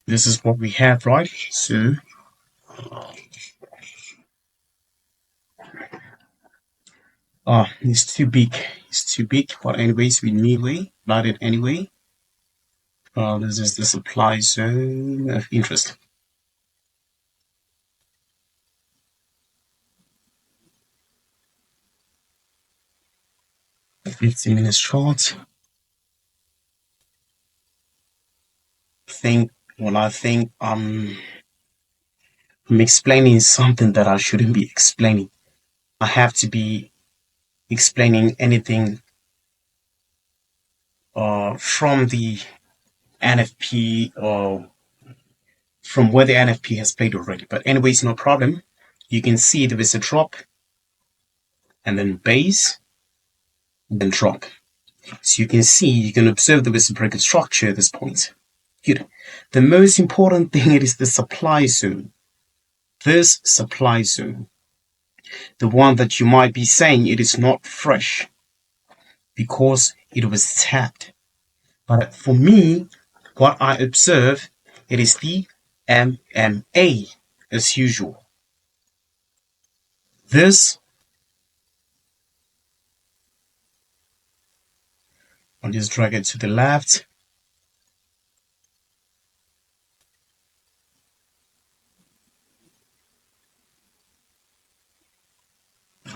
this is what we have, right? So it's too big. It's too big. But anyways, we anyway write it anyway. This is the supply zone of interest. 15 minutes short. I think I'm explaining something that I shouldn't be explaining. I have to be explaining anything from the NFP or from where the NFP has played already. But anyways, no problem. You can see there is a drop and then base and then drop. So you can see, you can observe the reciprocal structure at this point. Good. The most important thing is the supply zone. This supply zone, the one that you might be saying it is not fresh because it was tapped. But for me, what I observe, it is the MMA as usual. This, I'll just drag it to the left.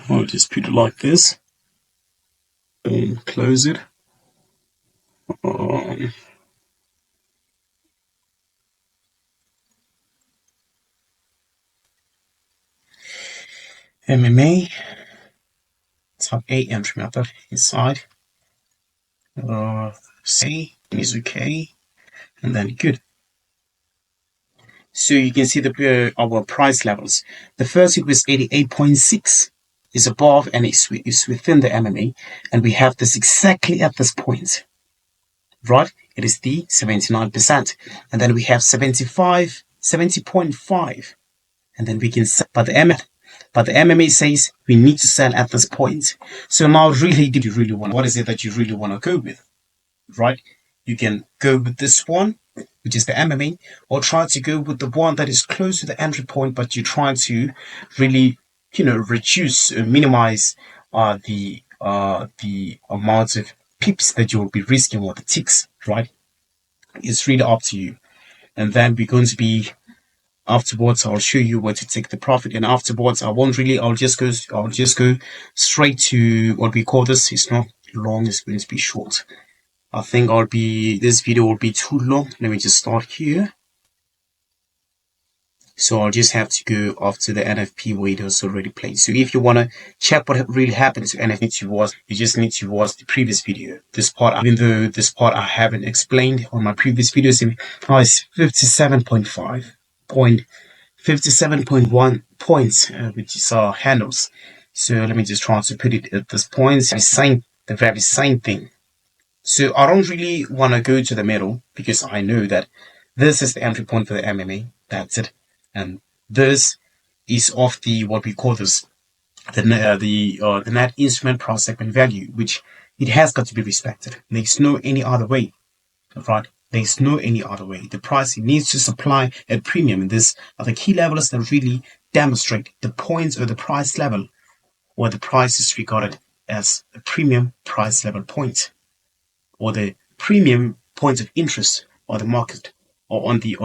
I'll just put it like this and close it. MMA, type A entry method inside. C is okay, and then good. So you can see our price levels. The first hit was 88.6, is above and is within the MMA, and we have this exactly at this point, right? It is the 79%, and then we have 70.5, and then we can sell. But the MMA says we need to sell at this point. So now, really, do you really want? What is it that you really want to go with, right? You can go with this one, which is the MMA, or try to go with the one that is close to the entry point, but you're trying to really, reduce, minimize the amount of pips that you'll be risking or the ticks, right? It's really up to you. And then we're going to be afterwards. I'll show you where to take the profit, and afterwards I'll just go straight to what we call this. It's not long, it's going to be short. I think this video will be too long. Let me just start here. So I'll just have to go after the NFP where it was already played. So if you want to check what really happened to NFP, you just need to watch the previous video. This part, even though this part I haven't explained on my previous videos, it's 57.1 points, which is our handles. So let me just try to put it at this point. It's the very same thing. So I don't really want to go to the middle because I know that this is the entry point for the MMA. That's it. And this is of the, what we call this, the net instrument price segment value, which it has got to be respected. There's no any other way, right? There's no any other way. The price needs to supply a premium. And these are the key levels that really demonstrate the points or the price level, or the price is regarded as a premium price level point, or the premium points of interest on the market, or on the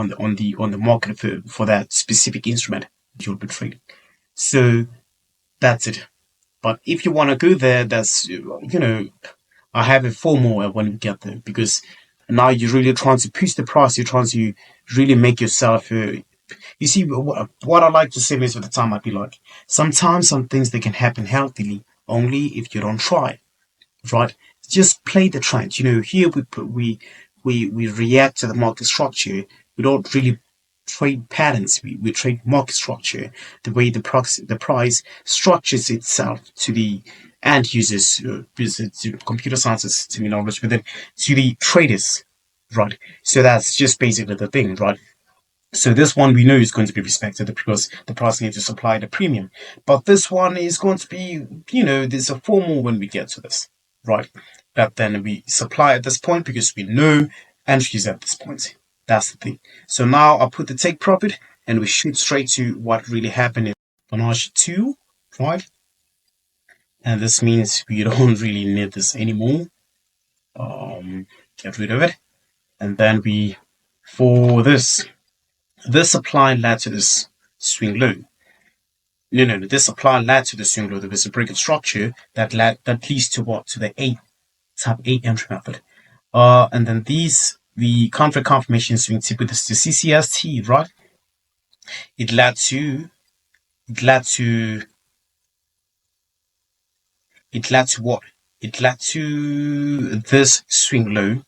market for that specific instrument you'll be trading. So that's it. But if you want to go there, that's, I have a formula when we get there, because now you're really trying to push the price. You're trying to really make yourself. You see, what I like to say most of the time, I'd be like, sometimes some things they can happen healthily only if you don't try, right? Just play the trend. Here we react to the market structure. We don't really trade patterns. We trade market structure, the way the price structures itself to the end users, to computer scientists, to knowledge, but then to the traders, right? So that's just basically the thing, right? So this one we know is going to be respected because the price needs to supply the premium. But this one is going to be, there's a formal when we get to this, right? That then we supply at this point because we know entries at this point. That's the thing. So now I'll put the take profit and we shoot straight to what really happened in Fibonacci 2, right? And this means we don't really need this anymore. Get rid of it. And then for this supply led to this swing low. No, this supply led to the swing low. There was a break of structure that leads to what? To the type 8 entry method. And then the contract confirmation swing tip with the CCST, right? It led to what? It led to this swing low.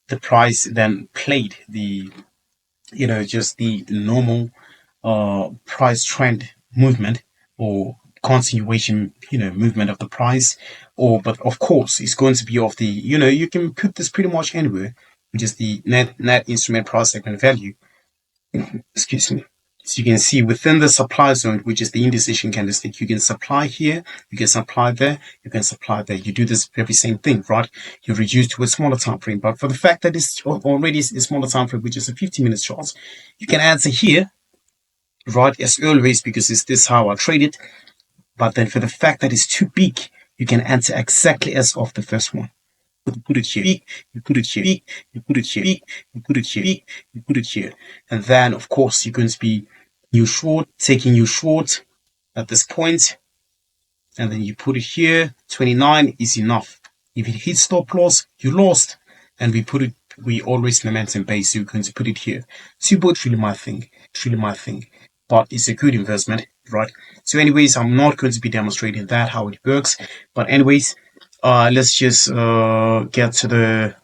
The price then played the, just the normal price trend movement or continuation, movement of the price. But of course, it's going to be of the, you can put this pretty much anywhere, which is the net instrument price segment value. Excuse me. So you can see within the supply zone, which is the indecision candlestick, you can supply here, you can supply there, you can supply there. You do this very same thing, right? You reduce to a smaller time frame. But for the fact that it's already a smaller time frame, which is a 50-minute chart, you can answer here, right, as always, because it's this how I trade it. But then for the fact that it's too big, you can answer exactly as of the first one. You put it here, you put it here, you put it here, you put it here, you put it here. And then, of course, you're going to be taking you short at this point. And then you put it here. 29 is enough. If it hits stop loss, you lost. And we always momentum base, so you're going to put it here. So both really my thing. But it's a good investment, right? So anyways, I'm not going to be demonstrating that, how it works. But anyways, let's just get to the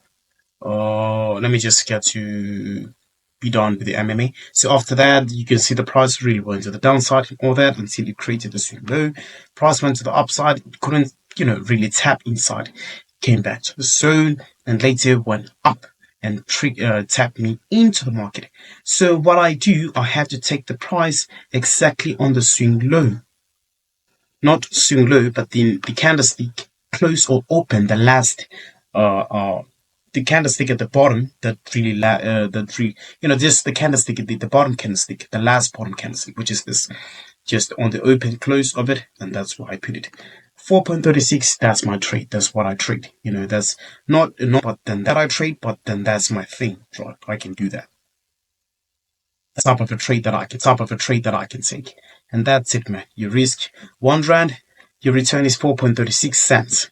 let me just get to be done with the MMA. So after that, you can see the price really went to the downside and all that until it created the swing low. Price went to the upside, it couldn't, really tap inside. Came back to the zone and later went up and tapped me into the market. So what I do, I have to take the price exactly on the swing low. Not swing low, but the candlestick close or open the last the candlestick at the bottom that really just the candlestick at the bottom candlestick, the last bottom candlestick, which is this, just on the open close of it, and that's why I put it 4.36. That's my trade. That's what I trade. That's not but then that I trade, but then that's my thing, right? I can do that. That's type of a trade that I can take, and that's it, man. You risk R1, your return is 4.36 cents,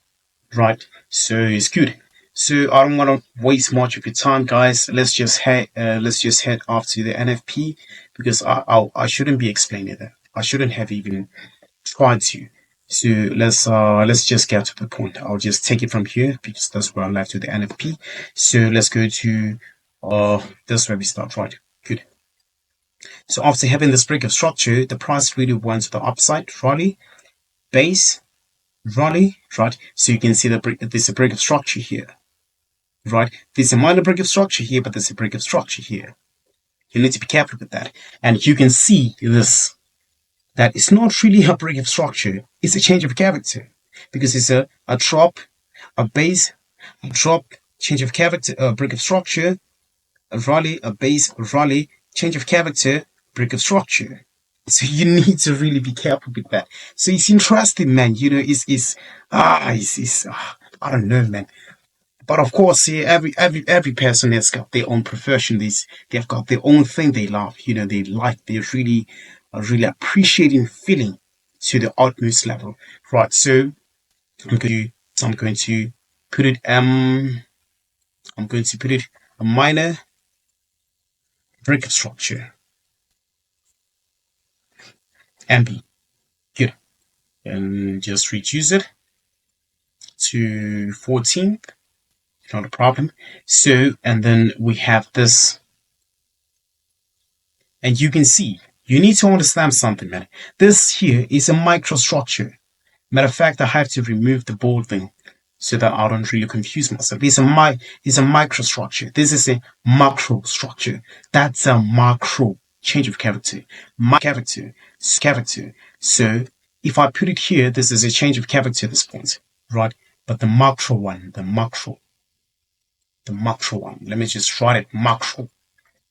right? So it's good. So I don't want to waste much of your time, guys. Let's just head off to the NFP, because I shouldn't be explaining that. I shouldn't have even tried to. So let's just get to the point. I'll just take it from here because that's where I left with the NFP. So let's go to this where we start, right? Good. So after having this break of structure, the price really went to the upside, rally, base, rally, right? So you can see there's a break of structure here. Right, there's a minor break of structure here, but there's a break of structure here. You need to be careful with that. And you can see this, that it's not really a break of structure, it's a change of character, because it's a drop, a base, a drop, change of character, a break of structure, a rally, a base, a rally, change of character, break of structure. So you need to really be careful with that. So it's interesting, man. I don't know, man. But of course, every person has got their own profession. They've got their own thing they love. They like. They really appreciating feeling to the utmost level, right? So I'm going to put it a minor break of structure. MB, good, and just reduce it to 14. Not a problem. So, and then we have this, and you can see, you need to understand something, man. This here is a microstructure. Matter of fact, I have to remove the bold thing so that I don't really confuse myself. It's a microstructure. This is a macro structure. That's a macro change of character. My character. So if I put it here, this is a change of character at this point, right? But the macro one, let me just write it macro.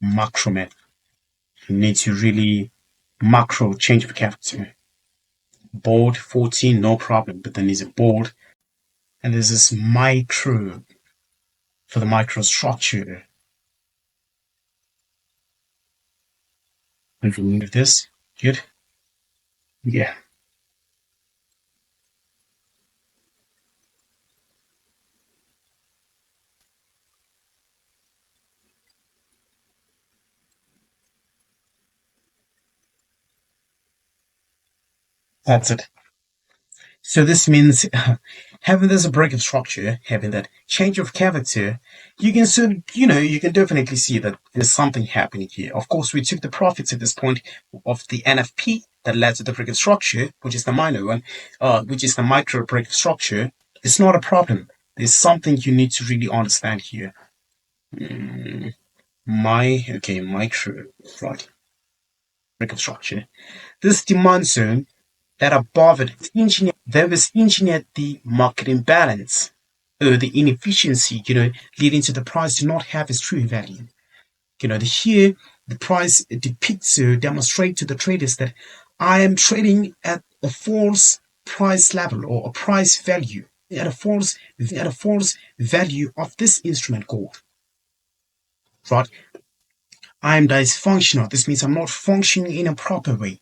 macro man. You need to really macro change of character. Bold 14, no problem, but then there's a bold, and there's this micro for the microstructure. If you move this, good. Yeah, that's it. So this means having this break of structure, having that change of character, you can you can definitely see that there's something happening here. Of course, we took the profits at this point of the NFP that led to the break of structure, which is the minor one, which is the micro break of structure. It's not a problem. There's something you need to really understand here. Mm, micro, right, break of structure. This demand zone that above it, there was engineered the market imbalance, or the inefficiency, leading to the price to not have its true value. Here the price depicts to demonstrate to the traders that I am trading at a false price level or a price value at a false value of this instrument gold. Right? I am dysfunctional. This means I'm not functioning in a proper way.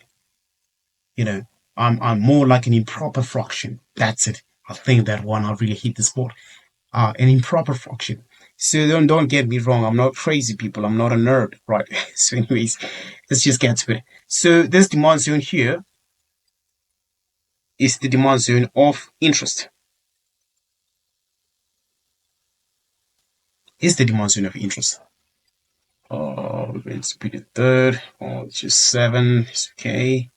you know, I'm more like an improper fraction. That's it. I think that one I really hit the spot. An improper fraction. So don't get me wrong. I'm not crazy, people. I'm not a nerd, right? So, anyways, let's just get to it. So this demand zone here is the demand zone of interest. Is the demand zone of interest. Let's pick a third. Just 7. It's okay.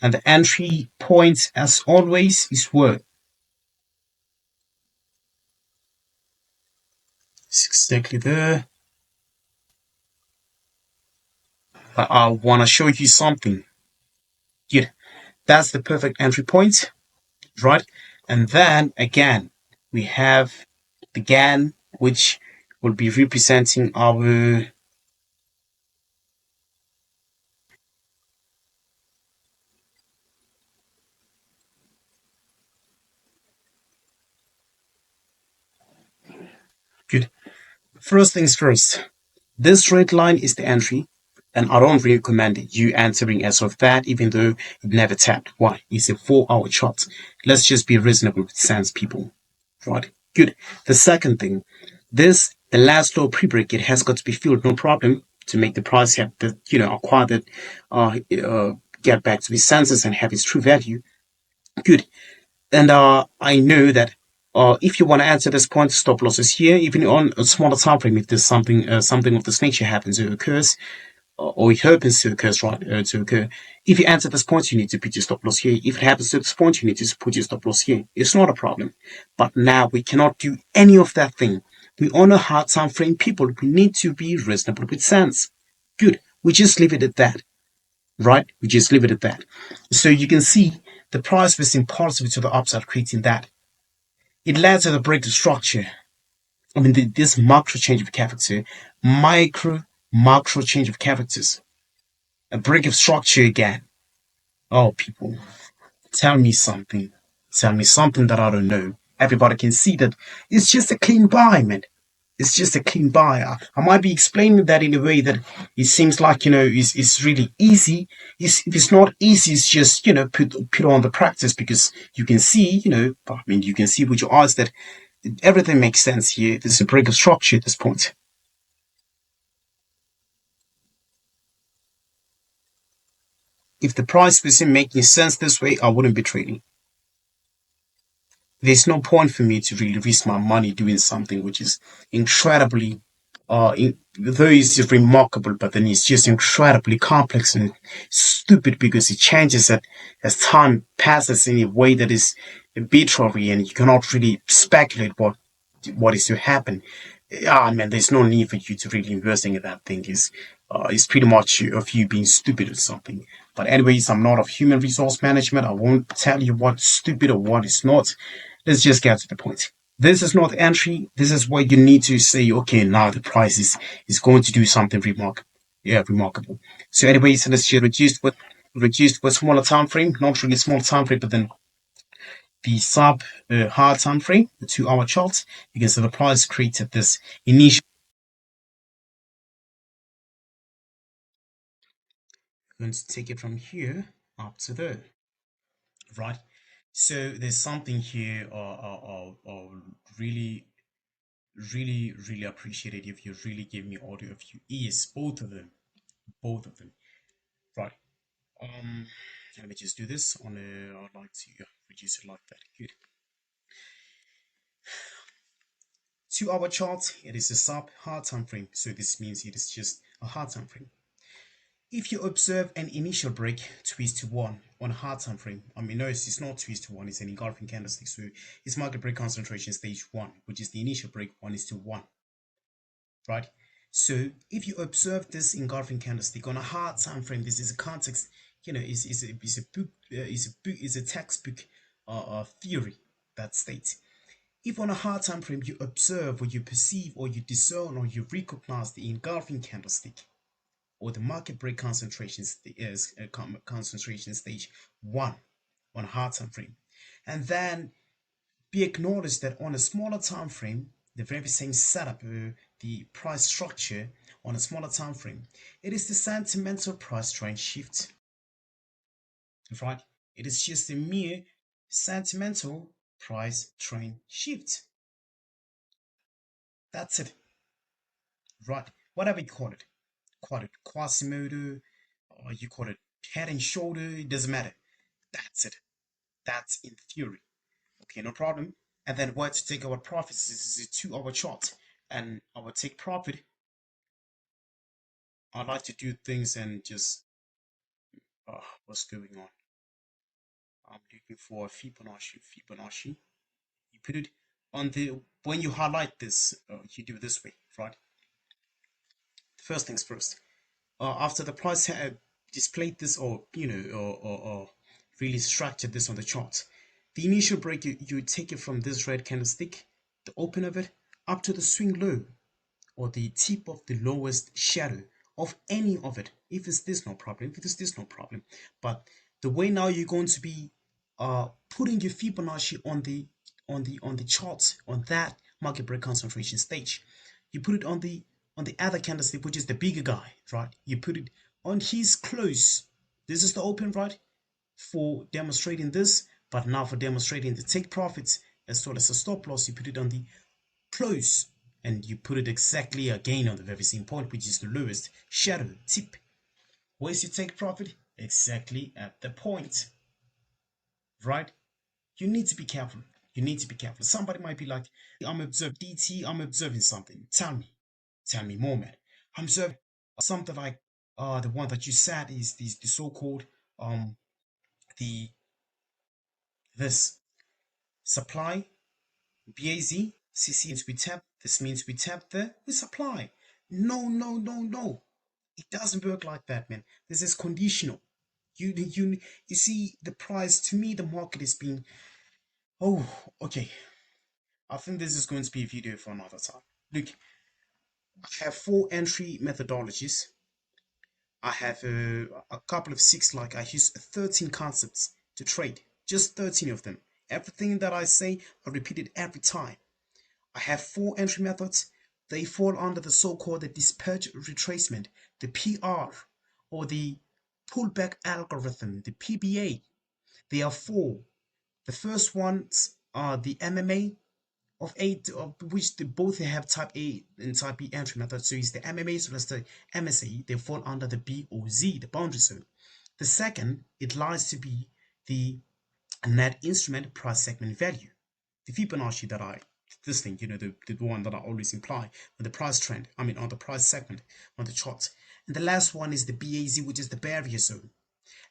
And the entry point, as always, is what? It's exactly there. But I want to show you something. Good. That's the perfect entry point, right? And then again, we have the GAN, which will be representing our good. First things first, this red line is the entry, and I don't recommend you entering as of that, even though you've never tapped. Why? It's a 4-hour chart. Let's just be reasonable with sense, people. Right? Good. The second thing, the last low pre-break, it has got to be filled, no problem, to make the price have the, acquire that, get back to its senses and have its true value. Good. And I know that if you want to answer this point, stop losses here, even on a smaller time frame, if there's something of this nature happens or occurs, or it happens to occur, right? To occur. If you answer this point, you need to put your stop loss here. If it happens to this point, you need to put your stop loss here. It's not a problem. But now we cannot do any of that thing. We on a hard time frame, people. We need to be reasonable with sense. Good. We just leave it at that, right? We just leave it at that. So you can see the price was impulsive to the upside, creating that. It led to the break of structure. I mean, this macro change of character, macro change of characters, a break of structure again. Oh, people, tell me something. Tell me something that I don't know. Everybody can see that it's just a clean buy, man. It's just a clean buy. I might be explaining that in a way that it seems like, it's really easy. If it's not easy, it's just, put on the practice, because you can see, you can see with your eyes that everything makes sense here. There's a break of structure at this point. If the price wasn't making sense this way, I wouldn't be trading. There's no point for me to really risk my money doing something which is incredibly, though it's remarkable, but then it's just incredibly complex and stupid, because it changes as time passes in a way that is arbitrary, and you cannot really speculate what is to happen. Man, there's no need for you to really investing in that thing. It's pretty much of you being stupid or something. But anyways, I'm not of human resource management. I won't tell you what's stupid or what is not. Let's just get to the point. This is not entry. This is where you need to say, okay, now the price is going to do something remarkable. Yeah, remarkable. So anyways, let's just reduced with smaller time frame, not really small time frame, but then the sub hard time frame, the 2 hour chart. You can see the price created this initial. I'm going to take it from here up to there, right? So there's something here. Really, really appreciate it if you really give me audio of you ears, both of them, right? Um, Let me just do this on a. I'd like to reduce it like that. Good. 2 hour chart. It is a sub hard time frame, so this means it is just a hard time frame. If you observe an initial break 2:1 on a hard time frame, I mean, no, it's not 2:1, it's an engulfing candlestick. So it's market break concentration stage 1, which is the initial break 1:1, right? So if you observe this engulfing candlestick on a hard time frame, this is a context, is a book, is a textbook theory that states if on a hard time frame you observe or you perceive or you discern or you recognize the engulfing candlestick or the market break concentration concentration stage 1 on a hard time frame, and then be acknowledged that on a smaller time frame, the very same setup, the price structure on a smaller time frame, it is the sentimental price trend shift, right? It is just a mere sentimental price trend shift. That's it, right? Whatever you call it Quasimodo, or you call it head and shoulder, it doesn't matter. That's it. That's in theory. Okay, no problem. And then what to take our profits? This is a 2 hour chart. And our take profit, I like to do things and just what's going on? I'm looking for Fibonacci. Fibonacci. You put it on the when you highlight this, you do it this way, right? First things first. After the price had displayed this, or or really structured this on the chart, the initial break you take it from this red candlestick, the open of it, up to the swing low, or the tip of the lowest shadow of any of it. If it's this, no problem. If it's this, no problem. But the way now you're going to be putting your Fibonacci on the chart on that market break concentration stage, you put it on the other candlestick, which is the bigger guy, right? You put it on his close. This is the open, right? For demonstrating this, but now for demonstrating the take profits as well as a stop loss, you put it on the close, and you put it exactly again on the very same point, which is the lowest shadow tip. Where's your take profit? Exactly at the point, right? You need to be careful. You need to be careful. Somebody might be like, I'm observing DTE, I'm observing something. Tell me more, man. I'm observing something like the one that you said is the so-called the this supply BAZ CC means we tap. This means we tap the supply. No, no, no, no. It doesn't work like that, man. This is conditional. You see the price. To me, the market is being. Oh, okay. I think this is going to be a video for another time. Look, I have 4 entry methodologies. I have a couple of 6. Like I use 13 concepts to trade. Just 13 of them. Everything that I say, I repeat it every time. I have 4 entry methods. They fall under the so-called the dispersion retracement, the PR, or the pullback algorithm, the PBA. There are 4. The first ones are the MMA of 8, of which they both have type A and type B entry methods. So it's the MMA, so that's the MSA. They fall under the BOZ, the boundary zone. The second, it lies to be the net instrument price segment value, the Fibonacci that this thing, the one that I always imply on the price trend, I mean on the price segment on the chart. And the last one is the BAZ, which is the barrier zone.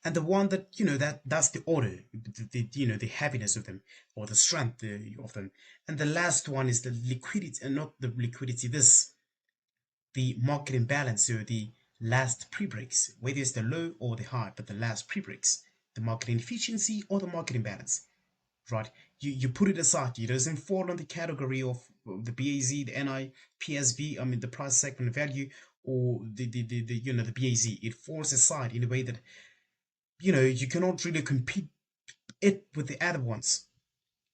And the one that, that's the order, the heaviness of them, or the strength of them. And the last one is the liquidity, and not the liquidity, the market imbalance, so the last pre-breaks, whether it's the low or the high, but the last pre-breaks, the market inefficiency or the market imbalance. right? You put it aside. It doesn't fall in the category of the BAZ, the NI, PSV. I mean the price segment value, or the the BAZ. It falls aside in a way that you cannot really compete it with the other ones.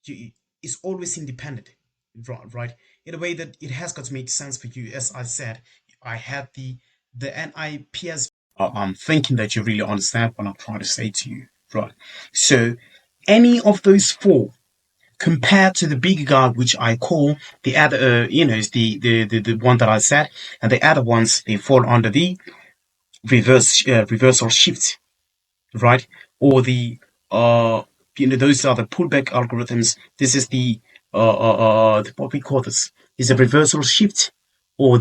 It's always independent, right? In a way that it has got to make sense for you. As I said, I had the NIPS. I'm thinking that you really understand what I'm trying to say to you, right? So any of those four compared to the bigger guy, which I call the other, is the one that I said, and the other ones they fall under the reversal shift, right? Or the those are the pullback algorithms. This is what we call this is a reversal shift, or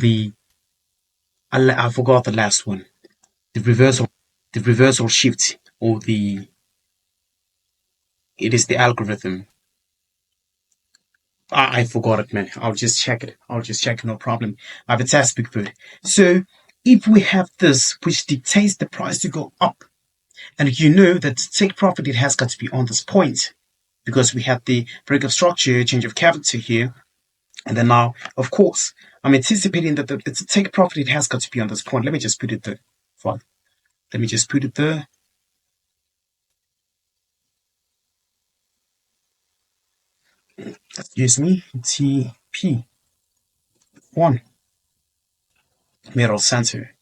I forgot the last one. The reversal shift, or it is the algorithm. I forgot it, man. I'll just check it. No problem. I have a textbook for it. So if we have this, which dictates the price to go up, and you know that to take profit, it has got to be on this point, because we have the break of structure, change of character here. And then now, of course, I'm anticipating that to take profit, it has got to be on this point. Let me just put it there. Fine. Let me just put it there. Excuse me. TP1. Middle center.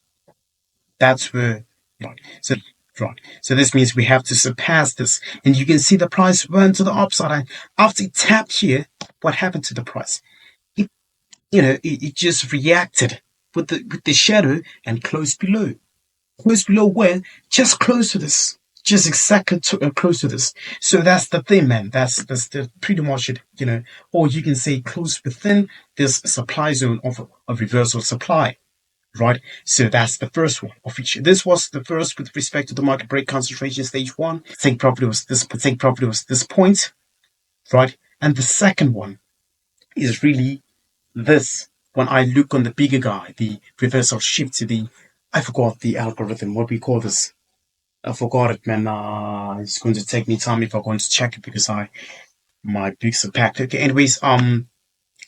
That's where. Right. So this means we have to surpass this. And you can see the price went to the upside. And after it tapped here, what happened to the price? It just reacted with the shadow and closed below. Close below where? Just close to this. Just exactly close to this. So that's the thing, man. That's pretty much it, Or you can say close within this supply zone of reversal supply, right? So that's the first one of each. This was the first with respect to the market break concentration stage one. Take profit was this point, right? And the second one is really this. When I look on the bigger guy, the reversal shift to I forgot the algorithm. What we call this? I forgot it, man. It's going to take me time if I'm going to check it, because my books are packed. Okay. Anyways,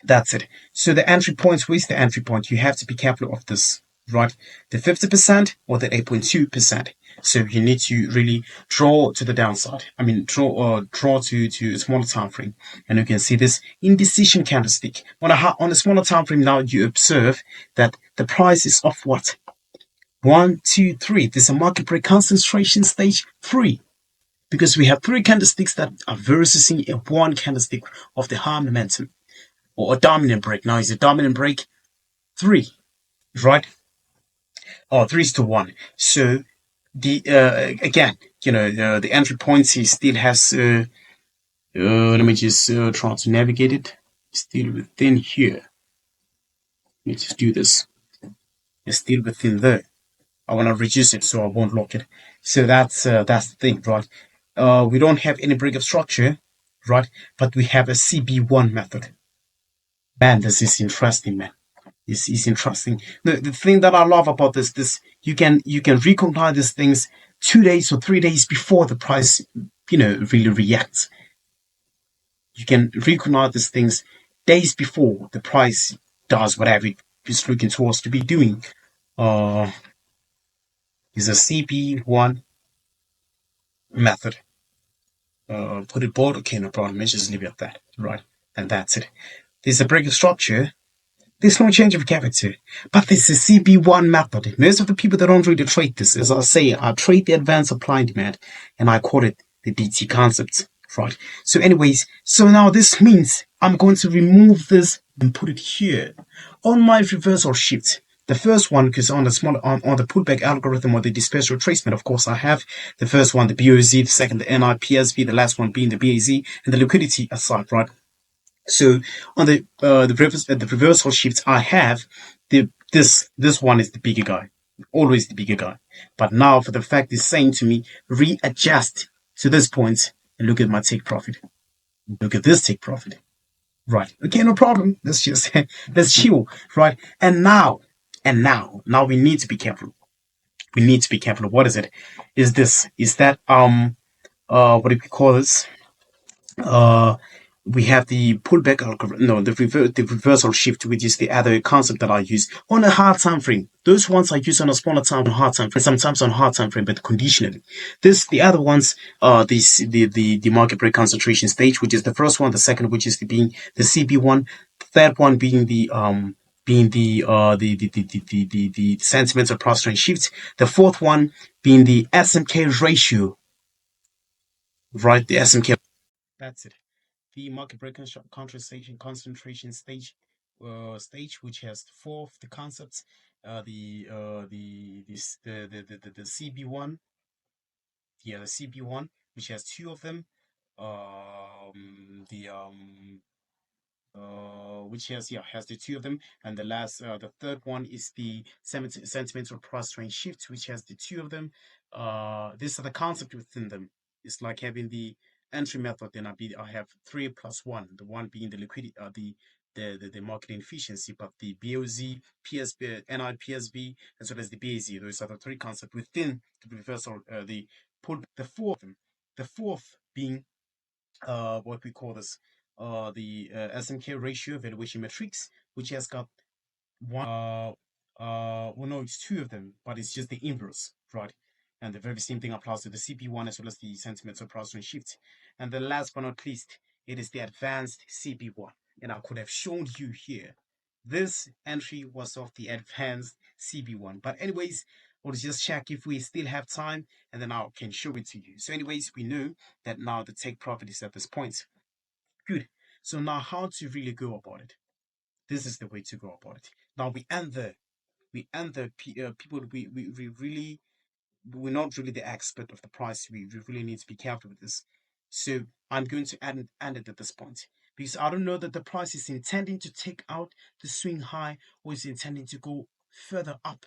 that's it. So the entry points. Where's the entry point? You have to be careful of this, right? The 50% or the 8.2%. So you need to really draw to the downside. I mean, draw to a smaller time frame, and you can see this indecision candlestick. On a smaller time frame, now you observe that the price is off what? 1, 2, 3. This is a market break concentration stage 3, because we have 3 candlesticks that are versus one candlestick of the high momentum, or a dominant break. Now it's a dominant break 3, right? Oh, 3-1. So the again, the entry points, he still has. Let me just try to navigate it. Still within here. Let me just do this. It's still within there. I want to reduce it so I won't lock it. So that's the thing, right? We don't have any break of structure, right? But we have a CB1 method. Man, this is interesting, man. This is interesting. The thing that I love about this you can recognize these things 2 days or 3 days before the price, really reacts. You can recognize these things days before the price does whatever it's looking towards to be doing. Is a CB1 method. Put it bold. Okay, no problem. Let's just leave it at that. Right. And that's it. There's a break of structure. There's no change of character. But this is CB1 method. Most of the people that don't really trade this, as I say, I trade the advanced supply and demand, and I call it the DTE concept. Right. So anyways, so now this means I'm going to remove this and put it here on my reversal shift. The first one, because on the pullback algorithm or the dispersal retracement, of course, I have the first one, the BOZ, the second, the NIPSV, the last one being the BAZ, and the liquidity aside, right? So on the reversal shift, I have this one is the bigger guy, always the bigger guy. But now, for the fact it's saying to me, readjust to this point and look at my take profit. Look at this take profit. Right. Okay, no problem. Let's chill. Right. And now we need to be careful. We need to be careful. What is it? Is that what do we call this? uh, we have the pullback algorithm, no, the reversal shift, which is the other concept that I use on a hard time frame. Those ones I use on a smaller time, on hard time frame, sometimes on hard time frame, but conditionally. The other ones, the market break concentration stage, which is the first one, the second, which is being the CB1, the third one being the sentimental price trend shift, the fourth one being the SMK ratio, right? The SMK. That's it. The market break concentration stage, which has four of the concepts, the CB1, the CB1, which has two of them, the which has the two of them, and the third one is the sentimental price range shift, which has the two of them. These are the concept within them. It's like having the entry method. Then I have 3 plus 1. The one being the liquidity, the market efficiency, but the BOZ, PSB, NIPSB, as well as the BAZ. Those are the three concepts within the reversal. The pull. The fourth being what we call this the SMK ratio valuation matrix, which has got one well, no, it's two of them, but it's just the inverse, right? And the very same thing applies to the CP1 as well as the sentimental price trend shift. And the last but not least, it is the advanced CP1. And I could have shown you here. This entry was of the advanced CB1. But anyways, we'll just check if we still have time, and then I can show it to you. So anyways, we know that now the take profit is at this point. Good. So now how to really go about it? This is the way to go about it. Now we end there. People. We really, we're not really the expert of the price. We really need to be careful with this. So I'm going to end it at this point, because I don't know that the price is intending to take out the swing high or is intending to go further up.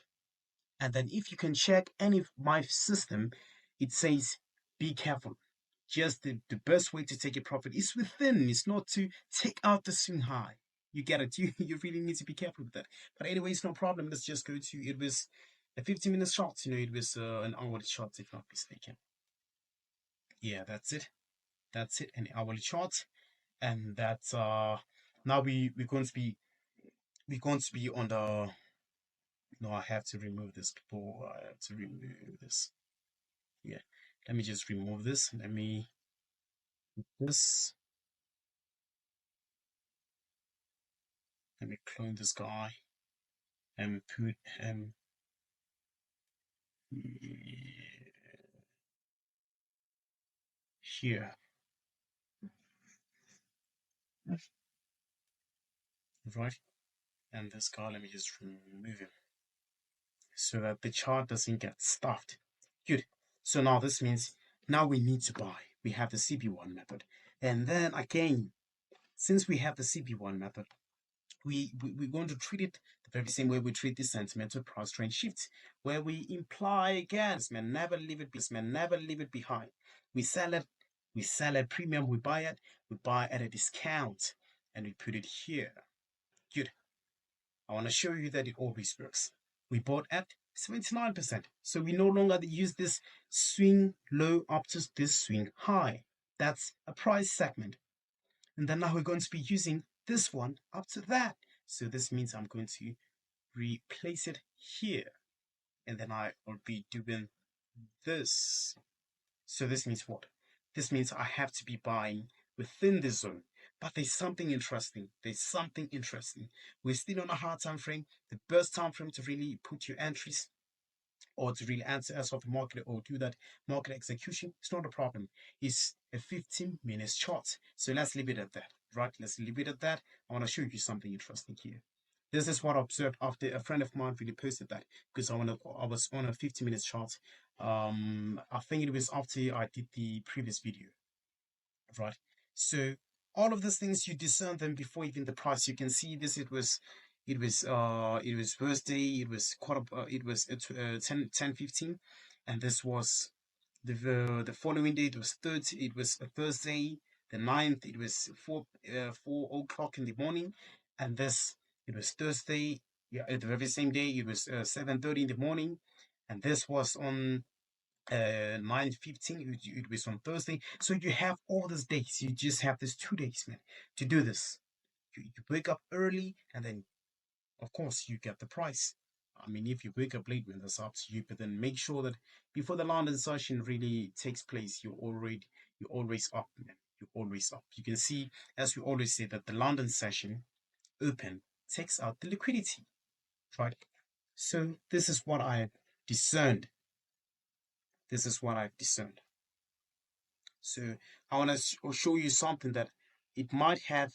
And then if you can check any of my system, it says be careful. Just the best way to take a profit is within, it's not to take out the swing high. You get it. You really need to be careful with that. But anyways, no problem. Let's just go to, it was a 15-minute shot. It was an hourly chart, if not mistaken. Yeah, that's it. That's it. An hourly chart. And that's now we're going to be on the, no, I have to remove this, people. I have to remove this. Yeah, let me just remove this. Let me this. Let me clone this guy and put him here, right? And this guy, let me just remove him so that the chart doesn't get stuffed. Good. So now this means now we need to buy. We have the CB1 method, and then again, since we have the CB1 method, we're going to treat it the very same way we treat the sentimental price trend shifts, where we imply again, this man never leave it behind. We sell it, we sell at premium, we buy at a discount, and we put it here. Good. I want to show you that it always works. We bought at 79%. So we no longer use this swing low up to this swing high. That's a price segment. And then now we're going to be using this one up to that. So this means I'm going to replace it here. And then I will be doing this. So this means what? This means I have to be buying within the zone. But there's something interesting. We're still on a hard time frame. The best time frame to really put your entries or to really answer as of the market or do that market execution, it's not a problem. It's a 15 minutes chart. So let's leave it at that, right? Let's leave it at that. I want to show you something interesting here. This is what I observed after a friend of mine really posted that, because I was on a 50 minutes chart. I think it was after I did the previous video, right? So all of these things you discern them before even the price. You can see this. It was Thursday. It was it was 10:15, and this was the following day. It was It was a Thursday, the 9th. It was 4 o'clock in the morning, and this it was Thursday. Yeah, the very same day. It was 7:30 in the morning, and this was on 9:15, it was on Thursday. So you have all these days. You just have these 2 days, man, to do this. You wake up early, and then of course you get the price. I mean, if you wake up late, man, that's up to you. But then make sure that before the London session really takes place, you're always up, man. You're always up. You can see, as we always say, that the London session open takes out the liquidity, right? So this is what I discerned. This is what I've discerned. So I want to show you something that it might have.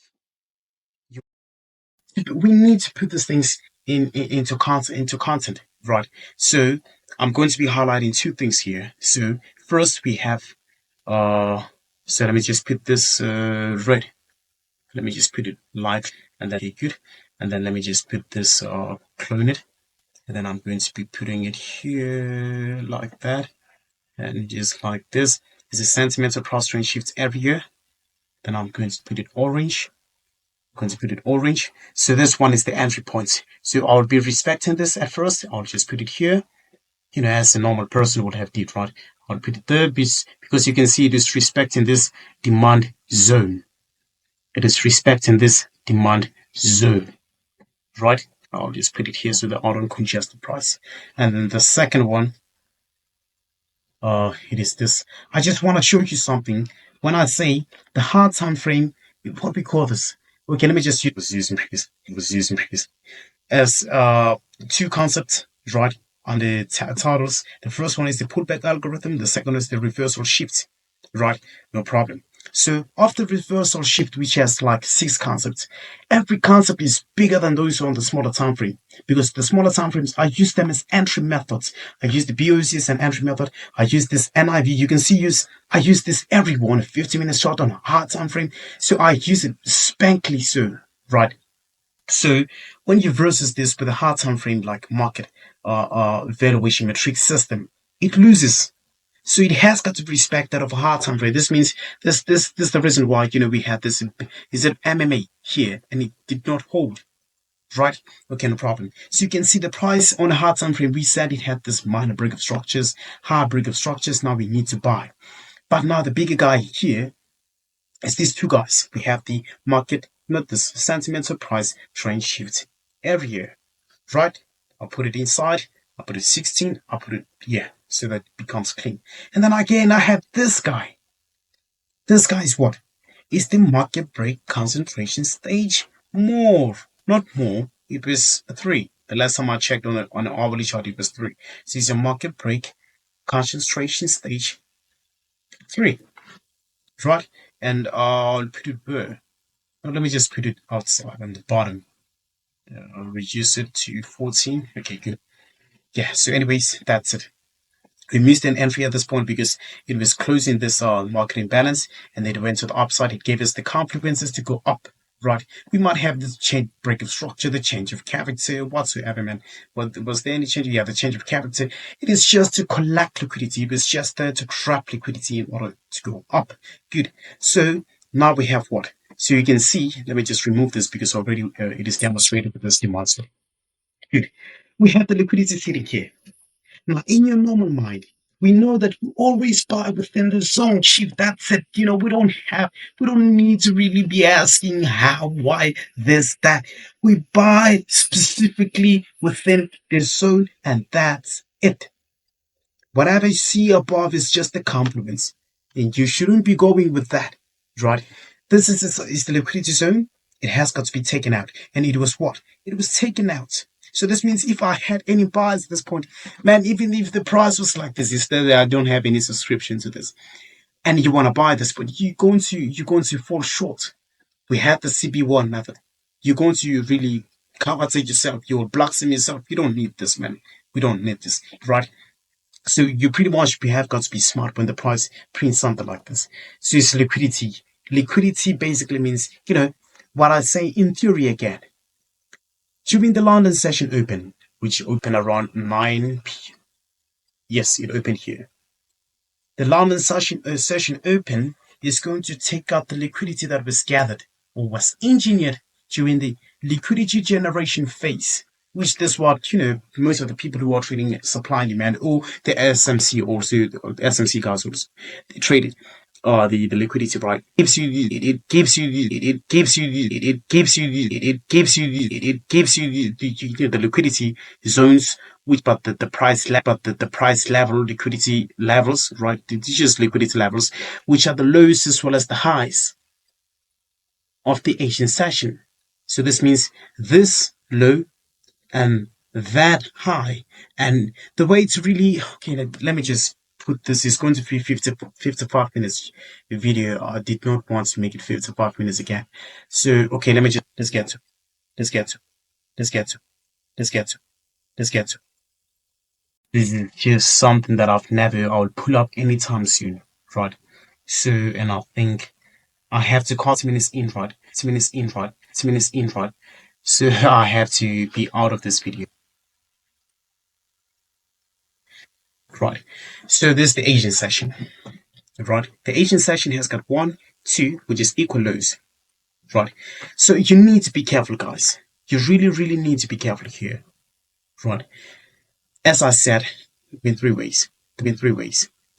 We need to put these things into content, right? So I'm going to be highlighting two things here. So first we have so let me just put this red. Let me just put it live, and then okay, good. And then let me just put this clone it, and then I'm going to be putting it here like that, and just like this. Is a sentimental cross train shifts every year. Then I'm going to put it orange. Going to put it orange. So this one is the entry point. So I'll be respecting this at first. I'll just put it here, as a normal person would have did, right? I'll put it there because you can see it is respecting this demand zone. It is respecting this demand zone, right? I'll just put it here so that I don't congest the price. And then the second one, it is this. I just want to show you something. When I say the hard time frame, what we call this. Okay, let me just use was using previous as two concepts, right? On the titles. The first one is the pullback algorithm. The second is the reversal shift, right? No problem. So after reversal shift, which has like 6 concepts, every concept is bigger than those on the smaller time frame, because the smaller time frames, I use them as entry methods. I use the BOC as an entry method. I use this NIV. You can see I use this everywhere on a 50-minute chart on a hard time frame. So I use it spankly so, right? So when you versus this with a hard time frame like market valuation metric system, it loses. So it has got to be respected of a hard time frame. This means this is the reason why we had this is it MMA here and it did not hold. Right? Okay, no problem. So you can see the price on a hard time frame. We said it had this minor break of structures, hard break of structures. Now we need to buy. But now the bigger guy here is these two guys. We have the market, not this sentimental price trend shift every year. Right? I'll put it inside. I'll put it 16. I'll put it, yeah, so that it becomes clean. And then again, I have this guy. This guy is what? Is the market break concentration stage more? Not more. It was 3. The last time I checked on an hourly chart, it was 3. So it's a market break concentration stage 3. Right? And I'll put it where? Now, let me just put it outside on the bottom. I'll reduce it to 14. Okay, good. Yeah, so anyways, that's it. We missed an entry at this point because it was closing this market imbalance, and then it went to the upside. It gave us the confluences to go up, right? We might have this change, break of structure, the change of character, whatsoever, man. Was there any change? Yeah, the change of character. It is just to collect liquidity. It was just there to trap liquidity in order to go up. Good. So now we have what? So you can see, let me just remove this because already it is demonstrated with this demand. Good. We have the liquidity sitting here. Now, in your normal mind, we know that we always buy within the zone shift. That's it. We don't need to really be asking how, why, this, that. We buy specifically within the zone, and that's it. Whatever you see above is just the compliments, and you shouldn't be going with that, right? This is the liquidity zone. It has got to be taken out, and it was what? It was taken out. So this means if I had any buys at this point, man, even if the price was like this, instead I don't have any subscription to this, and you want to buy this, but you're going to fall short. We had the CB1 method. You're going to really coversate yourself. You'll blacksmith yourself. You don't need this, man. We don't need this, right? So you pretty much have got to be smart when the price prints something like this. So it's liquidity. Liquidity basically means, what I say in theory again. During the London session open, which opened around 9 p.m. Yes, it opened here. The London session open is going to take out the liquidity that was gathered or was engineered during the liquidity generation phase. which this what, most of the people who are trading supply and demand, or the SMC also, the SMC guys also, they trade it. The liquidity, right? It gives you the liquidity zones, which but the price level liquidity levels, right? Just liquidity levels, which are the lows as well as the highs of the Asian session. So this means this low and that high. And the way it's really, okay, let me just put this, is going to be 55 minutes video. I did not want to make it 55 minutes again. So, okay, let's get to, let's get to, let's get to, let's get to, let's get to. This is just something that I'll pull up anytime soon, right? So, and I think I have to call 2 minutes in, right? 2 minutes in, right? 2 minutes in, right? So I have to be out of this video. Right. So this is the Asian session. Right. The Asian session has got 1, 2, which is equal lows. Right. So you need to be careful, guys. You really, really need to be careful here. Right. As I said, there have been three ways. The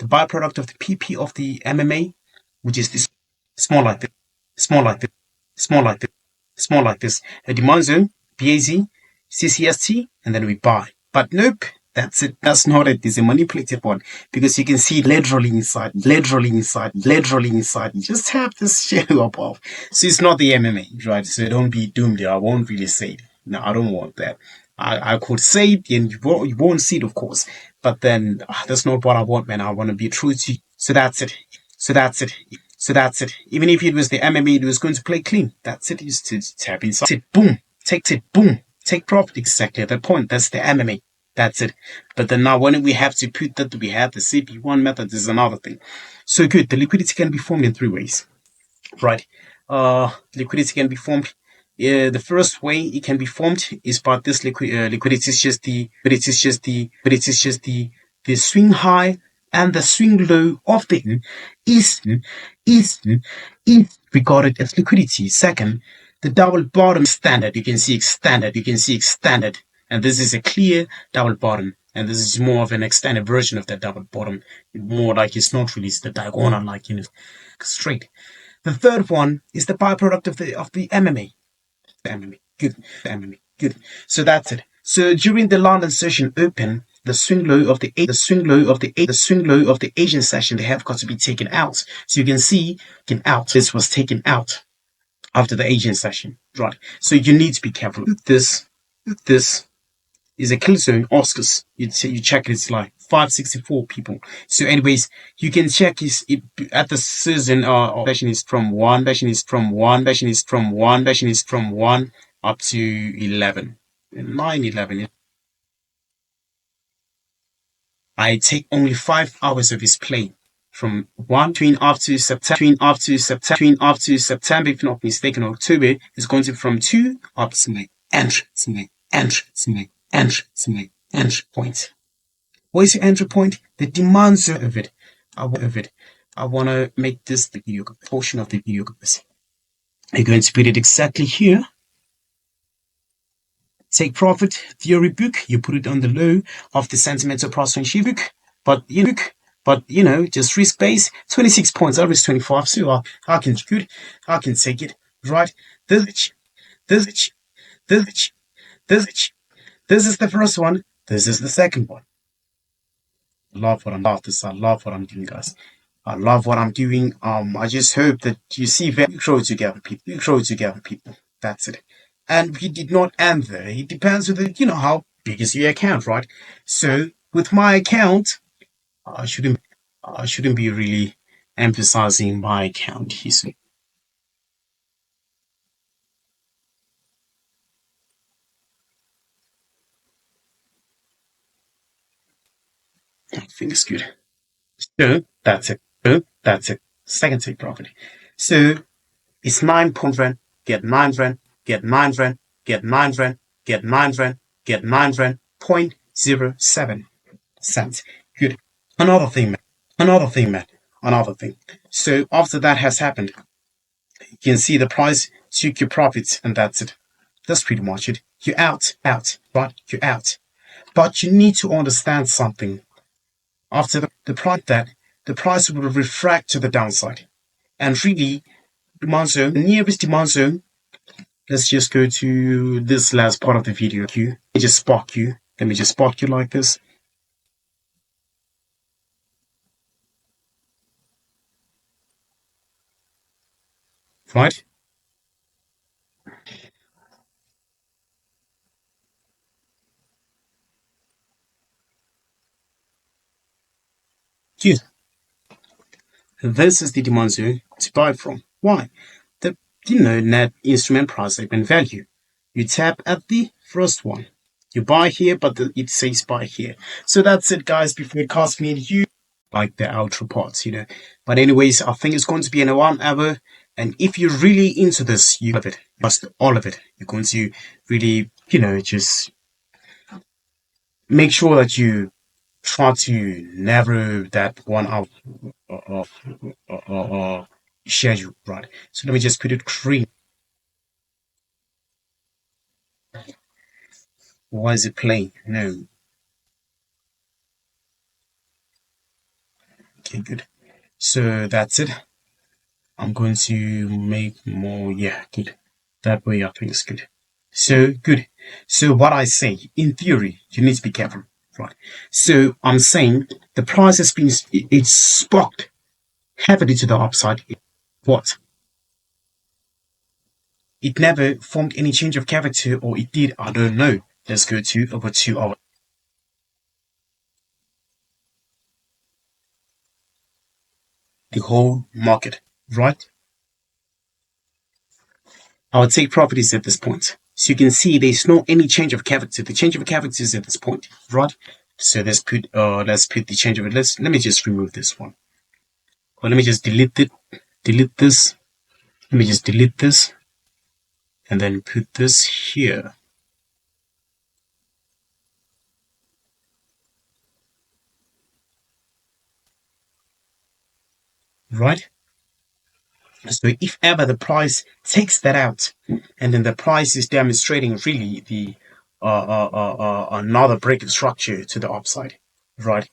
byproduct of the PP of the MMA, which is this small like this, small like this, small like this, small like this. A demand zone, BAZ, CCST, and then we buy. But nope. That's it. That's not it. It's a manipulated one because you can see laterally inside. You just have this shadow above. So it's not the MMA, right? So don't be doomed there. I won't really say it. No, I don't want that. I could say it and you won't see it, of course. But then that's not what I want, man. I want to be true to you. So that's it. Even if it was the MMA, it was going to play clean. That's it. Just to tap inside. It, boom. Take it. Boom. Take profit. Exactly at that point. That's the MMA. That's it. But then now when we have to put that we have the CP1 method is another thing. So good. The liquidity can be formed in three ways. Right. Liquidity can be formed. The first way it can be formed is by this liquidity is just the swing high and the swing low of the is regarded as liquidity. Second, the double bottom standard. You can see extended. And this is a clear double bottom. And this is more of an extended version of that double bottom. More like it's not really the diagonal, like, straight. The third one is the byproduct of the MMA. The MMA. Good. So that's it. So during the London session open, the swing low of the Asian session, they have got to be taken out. So you can see, this was taken out after the Asian session. Right. So you need to be careful. This is a kill zone, Oscars. You check it, it's like 564 people. So anyways, you can check at the season, session is from 1 up to 11. 9, 11. I take only 5 hours of his play. From 1 between up to September, if not mistaken, October is going to be from 2 up to my entry point. What is your entry point? The demand zone of it. I want to make this the video portion of the video, guys. You're going to put it exactly here. Take profit theory book. You put it on the low of the sentimental price and shift book. But just risk base 26 points. I risk 25, so I can take it. Right? This is the first one. This is the second one. I love what I'm doing, guys. I love what I'm doing. I just hope that you see value grow together, people. That's it. And we did not end there. It depends on how big is your account, right? So with my account, I shouldn't be really emphasizing my account history. I think it's good. So that's it. Second take profit. So it's 9 point rent, get 9 rent, get 9 rent, get 9 rent, get 9 rent, get 9 rent, 0.07 cents. Good. Another thing, man. So after that has happened, you can see the price took your profits, and that's it. That's pretty much it. You're out, right? You're out. But you need to understand something. After the price that the price will refract to the downside. And really, demand zone, the nearest demand zone, let's just go to this last part of the video. Let me just spark you. Let me just spark you like this. Right? Good. This is the demand zone to buy from. Why? The net instrument price segment value. You tap at the first one. You buy here, but it says buy here. So that's it, guys. Before it costs me and you, like the outro parts, But anyways, I think it's going to be in 1 hour. And if you're really into this, you have it, just all of it. You're going to really, just make sure that you try to narrow that 1 hour schedule, right? So let me just put it green. Why is it playing? No. Okay, good. So that's it. I'm going to make more. Yeah, good. That way I think it's good. So good. So what I say, in theory, you need to be careful, right? So I'm saying the price has been, it's sparked heavily to the upside. What? It never formed any change of character, or it did, I don't know. Let's go to over 2 hours. The whole market, right? Our take properties at this point. So you can see there's no any change of character. The change of character is at this point, right? So let's put the change of it. Let me just remove this one. Or let me just delete this. Let me just delete this and then put this here. Right? So if ever the price takes that out, and then the price is demonstrating really the another break of structure to the upside, right?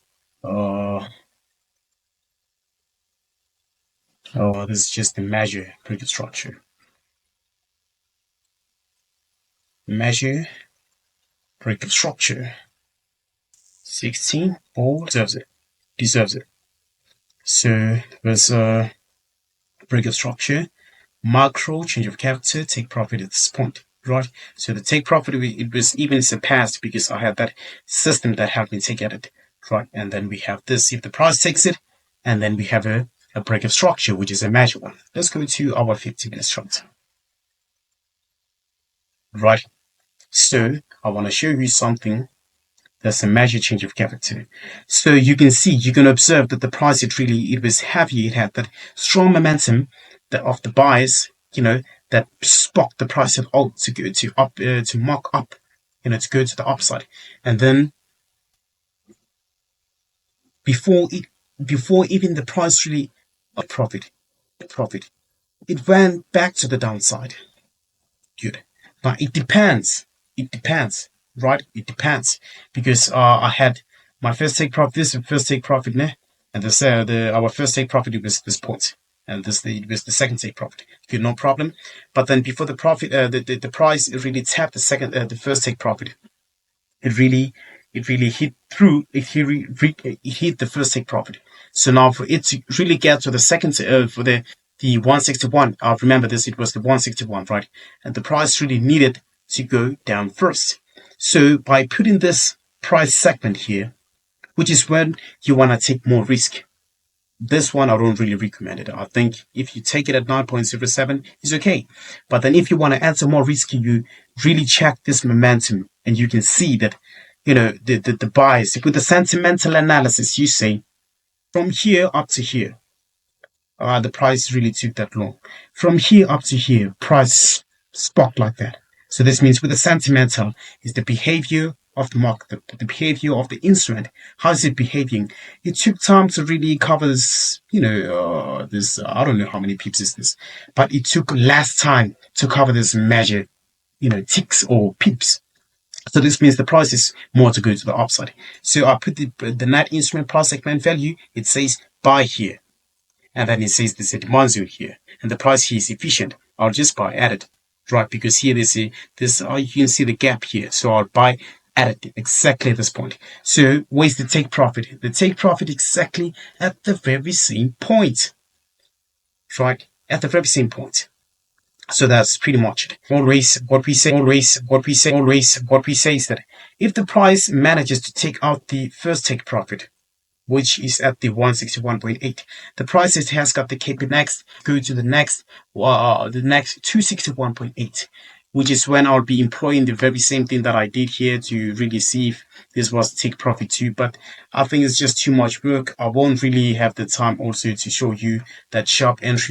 This is just the measure break of structure. Measure break of structure. 16 deserves it. So there's a break of structure. Macro change of character, take profit at this point, right? So the take profit, it was even surpassed because I had that system that helped me take at it, right? And then we have this if the price takes it, and then we have a break of structure, which is a measure one. Let's go to our 50-minute chart, right? So I want to show you something that's a measure change of character. So you can see, you can observe that the price, it was heavy. It had that strong momentum of the buyers, that sparked the price of alt to go to up, to mark up, to go to the upside. And then before even the price really profit, it went back to the downside. Good. Now it depends. Right? It depends because I had my first take profit. This is first take profit, and this our first take profit was this point, and this was the second take profit. Good, no problem. But then before the profit, the price really tapped the first take profit. It really hit through. It hit the first take profit. So now for it to really get to the second for the 161. Remember this. It was the 161, right? And the price really needed to go down first. So by putting this price segment here, which is when you want to take more risk, this one I don't really recommend it. I think if you take it at 9.07, it's okay. But then if you want to add some more risk, you really check this momentum, and you can see that, the bias with the sentimental analysis, you say from here up to here, the price really took that long. From here up to here, price sparked like that. So this means with the sentimental is the behavior of the market, the behavior of the instrument. How is it behaving? It took time to really cover this, I don't know how many pips is this, but it took less time to cover this measure ticks or pips. So this means the price is more to go to the upside. So I put the net instrument price segment value. It says buy here. And then it says there's a demand zone here. And the price here is efficient. I'll just buy at it. Right? Because here you can see the gap here. So I'll buy at it exactly at this point. So where's the take profit? The take profit exactly at the very same point. Right? At the very same point. So that's pretty much it. Always what we say is that if the price manages to take out the first take profit, which is at the 161.8, the price has got the KP next, go to the next 261.8, which is when I'll be employing the very same thing that I did here to really see if this was take profit too. But I think it's just too much work. I won't really have the time also to show you that sharp entry